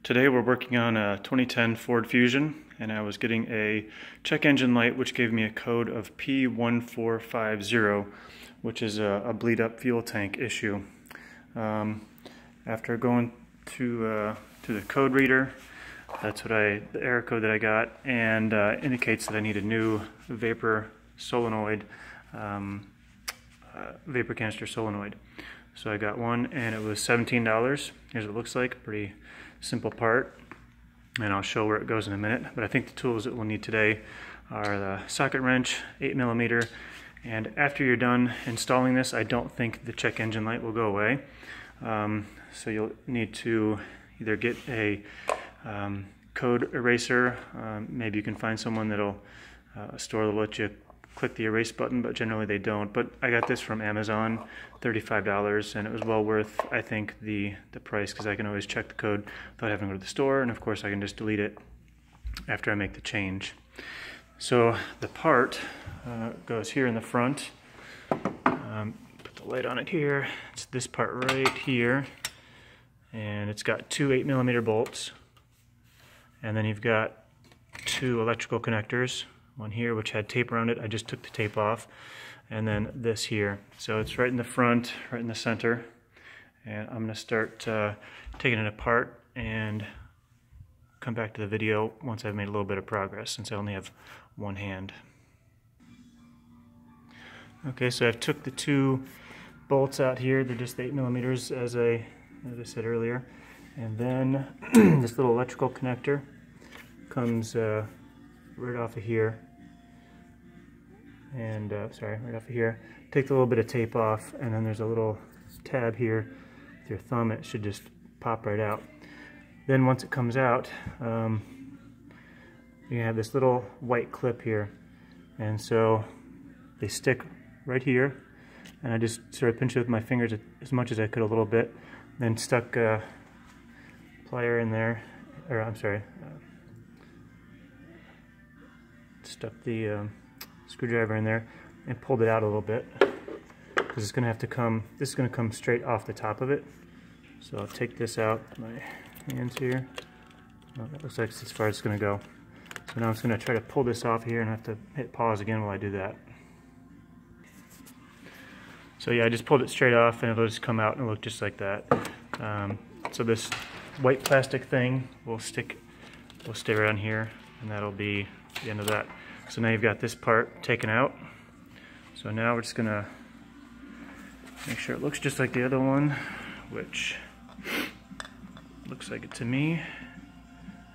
Today we're working on a 2010 Ford Fusion, and I was getting a check engine light which gave me a code of P1450, which is a bleed up fuel tank issue. After going to the code reader, that's what the error code that I got, and indicates that I need a new Vapor solenoid, Vapor Canister Solenoid. So I got one, and it was $17. Here's what it looks like. Pretty simple part, and I'll show where it goes in a minute. But I think the tools that we'll need today are the socket wrench, 8mm, and after you're done installing this, I don't think the check engine light will go away. So you'll need to either get a code eraser. Maybe you can find someone that'll store will let you click the erase button, but generally they don't. But I got this from Amazon, $35, and it was well worth, I think, the price, because I can always check the code without having to go to the store, and of course I can just delete it after I make the change. So the part goes here in the front. Put the light on it here. It's this part right here, and it's got two 8mm bolts, and then you've got two electrical connectors. One here which had tape around it. I just took the tape off, and then this here. So it's right in the front, right in the center, and I'm going to start taking it apart and come back to the video once I've made a little bit of progress, since I only have one hand. Okay, so I've took the two bolts out here. They're just 8mm, as I said earlier, and then this little electrical connector comes right off of here, and right off of here. Take a little bit of tape off, and then there's a little tab here with your thumb. It should just pop right out. Then once it comes out, you have this little white clip here, and so they stick right here, and I just sort of pinch it with my fingers as much as I could, a little bit, then stuck a plier in there, or I'm sorry, stuck the screwdriver in there and pulled it out a little bit, because it's going to have to come, this is going to come straight off the top of it. So I'll take this out with my hands here. Well, that looks like it's as far as it's going to go. So now I'm just going to try to pull this off here, and I have to hit pause again while I do that. So yeah, I just pulled it straight off, and it'll just come out and look just like that. So this white plastic thing will stay around here, and that'll be the end of that. So now you've got this part taken out. So now we're just gonna make sure it looks just like the other one, which looks like it to me.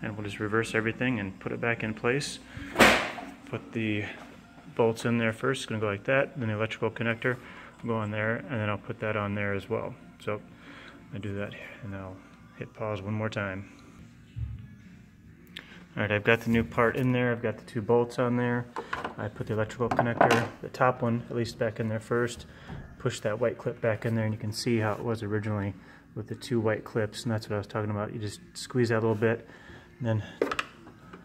And we'll just reverse everything and put it back in place. Put the bolts in there first. It's gonna go like that. Then the electrical connector will go on there, and then I'll put that on there as well. So I do that, and I'll hit pause one more time. Alright, I've got the new part in there. I've got the two bolts on there. I put the electrical connector, the top one at least, back in there first. Push that white clip back in there, and you can see how it was originally with the two white clips, and that's what I was talking about. You just squeeze that a little bit, and then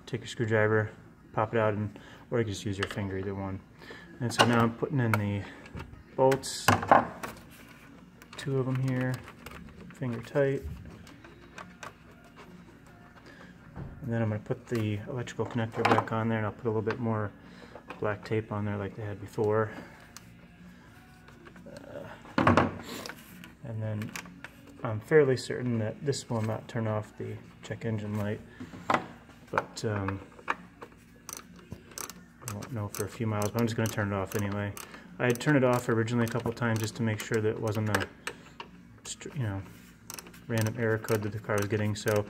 take your screwdriver, pop it out, or you can just use your finger, either one. And so now I'm putting in the bolts, two of them here, finger tight. And then I'm going to put the electrical connector back on there, and I'll put a little bit more black tape on there like they had before. And then I'm fairly certain that this will not turn off the check engine light, but I won't know for a few miles, but I'm just going to turn it off anyway. I had turned it off originally a couple times just to make sure that it wasn't a random error code that the car was getting. So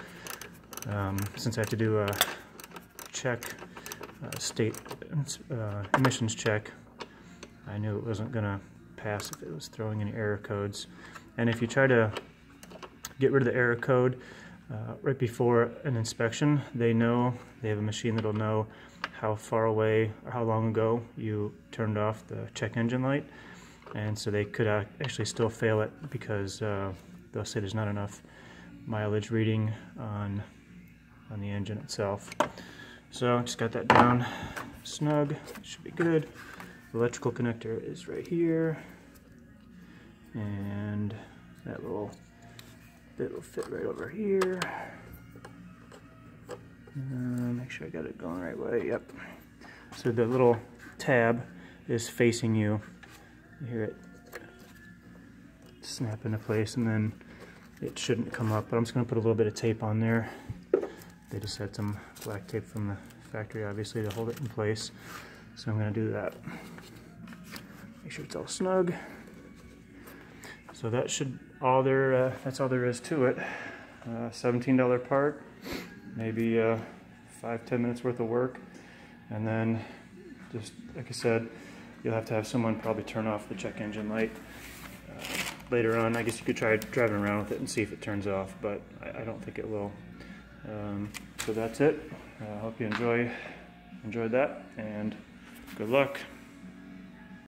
since I have to do a check, state emissions check, I knew it wasn't going to pass if it was throwing any error codes. And if you try to get rid of the error code right before an inspection, they have a machine that'll know how far away or how long ago you turned off the check engine light, and so they could actually still fail it, because they'll say there's not enough mileage reading on the engine itself. So just got that down snug. Should be good. The electrical connector is right here, and that little bit will fit right over here. Make sure I got it going the right way. Yep. So the little tab is facing you. You hear it snap into place, and then it shouldn't come up. But I'm just going to put a little bit of tape on there. They just had some black tape from the factory, obviously, to hold it in place. So I'm going to do that. Make sure it's all snug. So that should all there. That's all there is to it. $17 part, maybe 5-10 minutes worth of work, and then just like I said, you'll have to have someone probably turn off the check engine light later on. I guess you could try driving around with it and see if it turns off, but I don't think it will. So that's it. I hope you enjoyed that, and good luck.